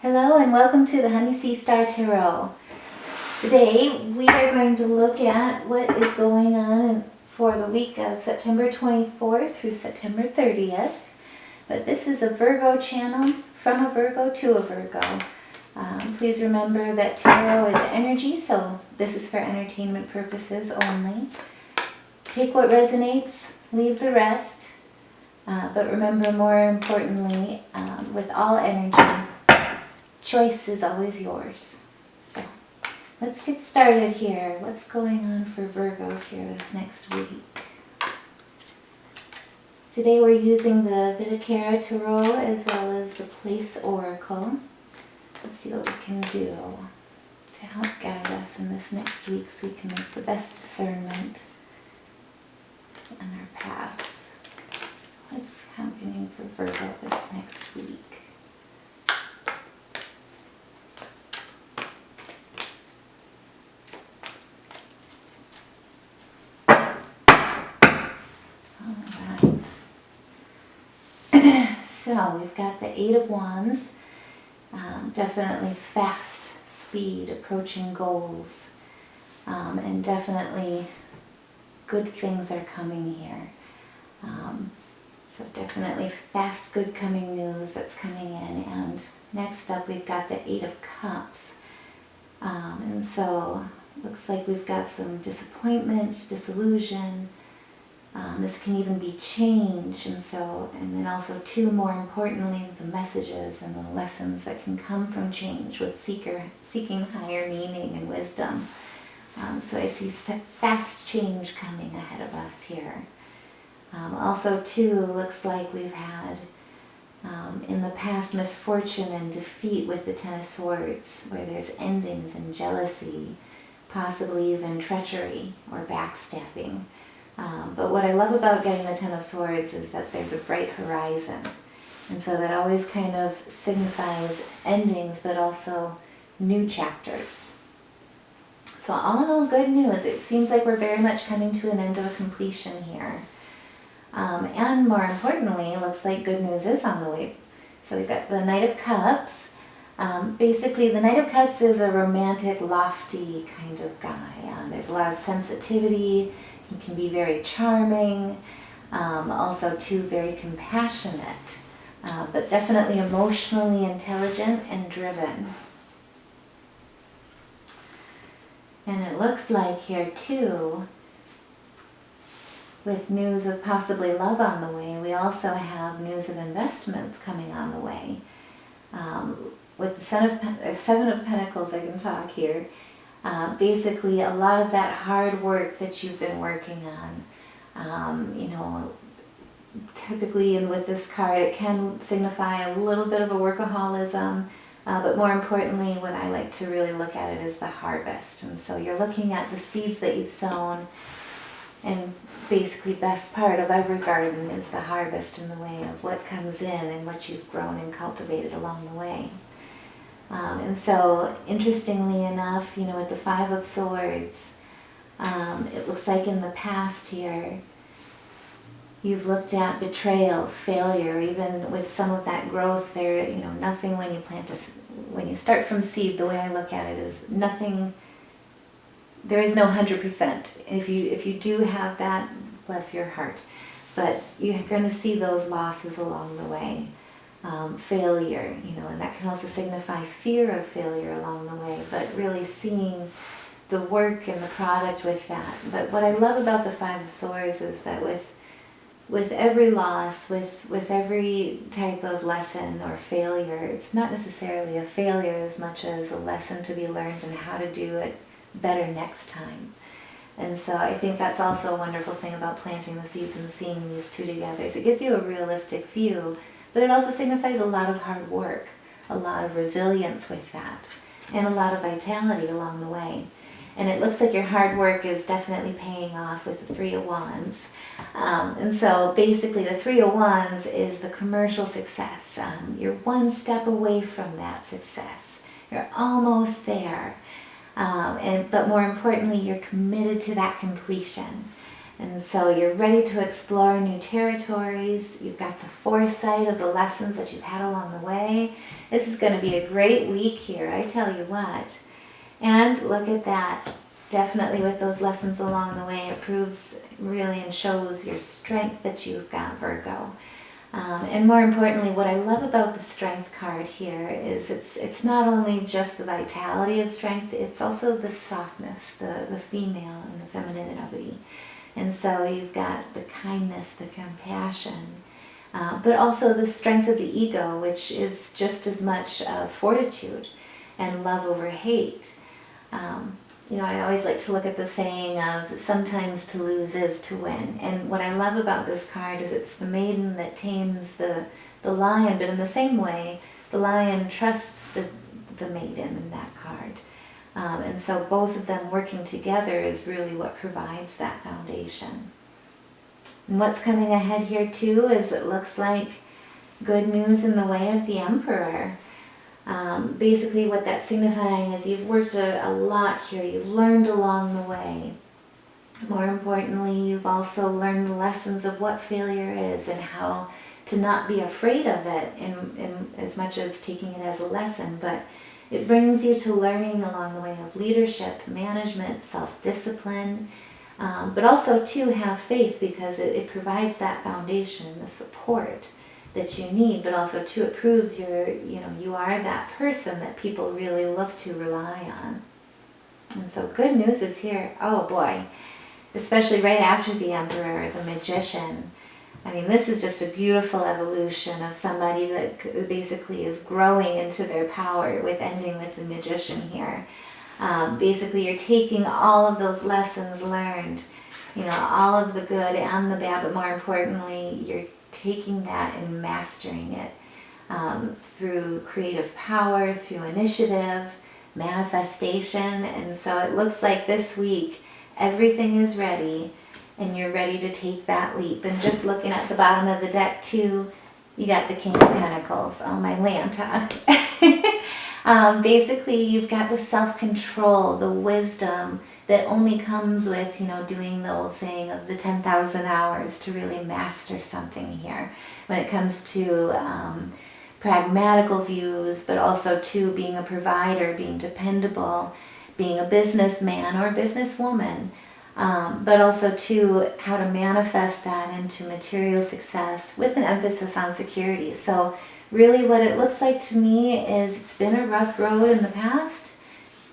Hello and welcome to the Honey Sea Star Tarot. Today we are going to look at what is going on for the week of September 24th through September 30th. But this is a Virgo channel, from a Virgo to a Virgo. Please remember that tarot is energy, so this is for entertainment purposes only. Take what resonates, leave the rest. But remember, more importantly, with all energy, choice is always yours. So let's get started here. What's going on for Virgo here this next week? Today we're using the Virgo Tarot as well as the Place Oracle. Let's see what we can do to help guide us in this next week so we can make the best discernment on our paths. What's happening for Virgo this next week? So we've got the Eight of Wands, definitely fast speed, approaching goals, and definitely good things are coming here. So definitely fast, good coming news that's coming in. And next up we've got the Eight of Cups. And so looks like we've got some disappointment, disillusion. This can even be change, and then also too, more importantly, the messages and the lessons that can come from change with seeking higher meaning and wisdom. So I see fast change coming ahead of us here. Also too, looks like we've had in the past misfortune and defeat with the Ten of Swords, where there's endings and jealousy, possibly even treachery or backstabbing. But what I love about getting the Ten of Swords is that there's a bright horizon. And so that always kind of signifies endings, but also new chapters. So all in all, good news. It seems like we're very much coming to an end of a completion here. And more importantly, it looks like good news is on the way. So we've got the Knight of Cups. Basically, the Knight of Cups is a romantic, lofty kind of guy. There's a lot of sensitivity. He can be very charming, also too very compassionate, but definitely emotionally intelligent and driven. And it looks like here too, with news of possibly love on the way, we also have news of investments coming on the way. With the Seven of Pentacles, I can talk here. Basically, a lot of that hard work that you've been working on, typically, and with this card, it can signify a little bit of a workaholism, but more importantly, what I like to really look at it is the harvest. And so you're looking at the seeds that you've sown, and basically best part of every garden is the harvest in the way of what comes in and what you've grown and cultivated along the way. And so, interestingly enough, with the Five of Swords, it looks like in the past here, you've looked at betrayal, failure, even with some of that growth there, nothing when when you start from seed, the way I look at it is nothing, there is no 100%. If you do have that, bless your heart, but you're going to see those losses along the way. Failure, and that can also signify fear of failure along the way, but really seeing the work and the product with that. But what I love about the Five of Swords is that with every loss, with every type of lesson or failure, it's not necessarily a failure as much as a lesson to be learned and how to do it better next time. And so I think that's also a wonderful thing about planting the seeds and seeing these two together, is it gives you a realistic view. But it also signifies a lot of hard work, a lot of resilience with that, and a lot of vitality along the way. And it looks like your hard work is definitely paying off with the Three of Wands. And so basically the Three of Wands is the commercial success. You're one step away from that success. You're almost there. But more importantly, you're committed to that completion. And so you're ready to explore new territories. You've got the foresight of the lessons that you've had along the way. This is going to be a great week here, I tell you what. And look at that. Definitely with those lessons along the way, it proves really and shows your strength that you've got, Virgo. And more importantly, what I love about the Strength card here is it's not only just the vitality of strength, it's also the softness, the female and the femininity. And so you've got the kindness, the compassion, but also the strength of the ego, which is just as much fortitude and love over hate. I always like to look at the saying of sometimes to lose is to win. And what I love about this card is it's the maiden that tames the lion, but in the same way, the lion trusts the maiden in that card. And so both of them working together is really what provides that foundation. And what's coming ahead here too is it looks like good news in the way of the Emperor. Basically what that's signifying is you've worked a lot here, you've learned along the way. More importantly, you've also learned the lessons of what failure is and how to not be afraid of it in as much as taking it as a lesson, but it brings you to learning along the way of leadership, management, self-discipline, but also to have faith because it provides that foundation, the support that you need, but also too it proves you are that person that people really look to rely on. And so good news is here. Oh boy, especially right after the Emperor, the Magician. I mean, this is just a beautiful evolution of somebody that basically is growing into their power with ending with the Magician here. Basically, you're taking all of those lessons learned, all of the good and the bad, but more importantly, you're taking that and mastering it through creative power, through initiative, manifestation. And so it looks like this week everything is ready and you're ready to take that leap. And just looking at the bottom of the deck too, you got the King of Pentacles. Oh, my Lanta. Basically, you've got the self-control, the wisdom that only comes with, doing the old saying of the 10,000 hours to really master something here. When it comes to pragmatical views, but also to being a provider, being dependable, being a businessman or businesswoman, but also to how to manifest that into material success with an emphasis on security. So really what it looks like to me is it's been a rough road in the past.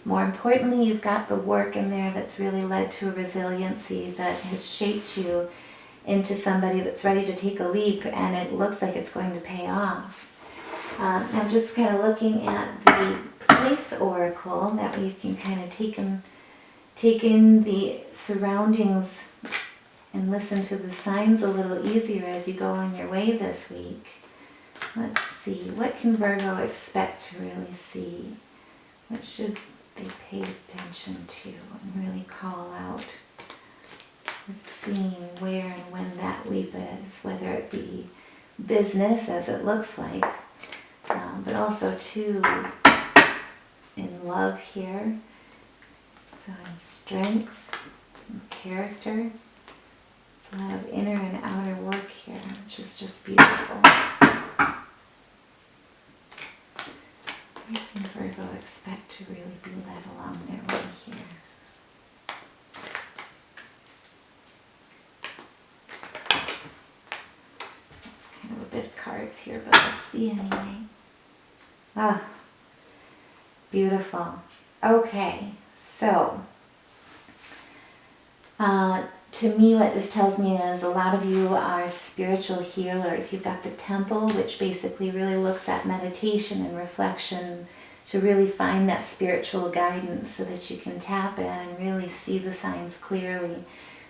More importantly, you've got the work in there that's really led to a resiliency that has shaped you into somebody that's ready to take a leap, and it looks like it's going to pay off. I'm just kind of looking at the place oracle that we can kind of take in the surroundings and listen to the signs a little easier as you go on your way this week. Let's see, what can Virgo expect to really see? What should they pay attention to and really call out? Let's see where and when that leap is, whether it be business as it looks like, but also too in love here, so in strength and character. It's a lot of inner and outer work here, which is just beautiful. What can Virgo expect to really be led along their way here? It's kind of a bit of cards here, but let's see anyway. Ah, beautiful. Okay, so to me what this tells me is a lot of you are spiritual healers. You've got the temple, which basically really looks at meditation and reflection to really find that spiritual guidance so that you can tap in and really see the signs clearly.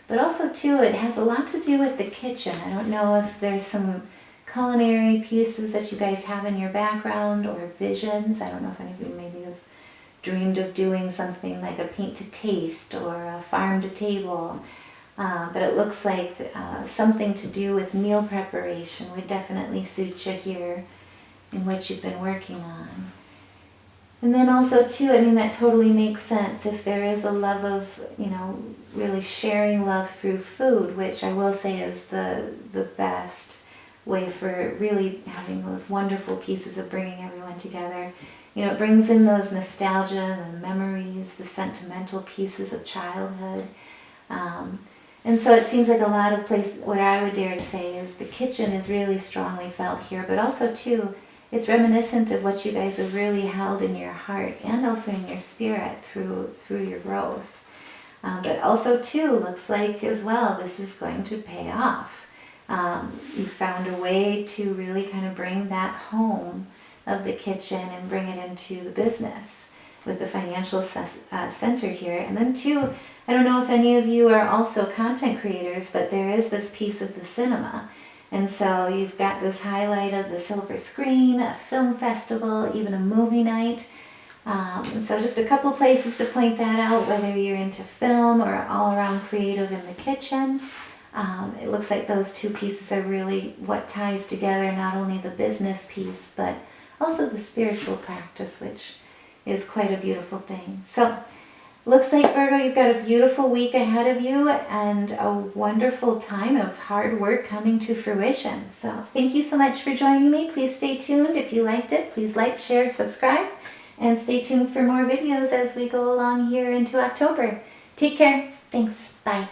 But also too, it has a lot to do with the kitchen. I don't know if there's some culinary pieces that you guys have in your background or visions. I don't know if any of you maybe have dreamed of doing something like a paint to taste or a farm to table. But it looks like something to do with meal preparation would definitely suit you here in what you've been working on. And then also too, I mean, that totally makes sense. If there is a love of, really sharing love through food, which I will say is the best way for really having those wonderful pieces of bringing everyone together. You know, it brings in those nostalgia and the memories, the sentimental pieces of childhood. And so it seems like a lot of places, what I would dare to say is the kitchen is really strongly felt here, but also too, it's reminiscent of what you guys have really held in your heart and also in your spirit through your growth. But also too, looks like as well, this is going to pay off. You found a way to really kind of bring that home of the kitchen and bring it into the business with the financial center here. And then too, I don't know if any of you are also content creators, but there is this piece of the cinema. And so you've got this highlight of the silver screen, a film festival, even a movie night. And so just a couple places to point that out, whether you're into film or all around creative in the kitchen. It looks like those two pieces are really what ties together not only the business piece, but also the spiritual practice, which is quite a beautiful thing. So looks like, Virgo, you've got a beautiful week ahead of you and a wonderful time of hard work coming to fruition. So thank you so much for joining me. Please stay tuned. If you liked it, please like, share, subscribe, and stay tuned for more videos as we go along here into October. Take care. Thanks. Bye.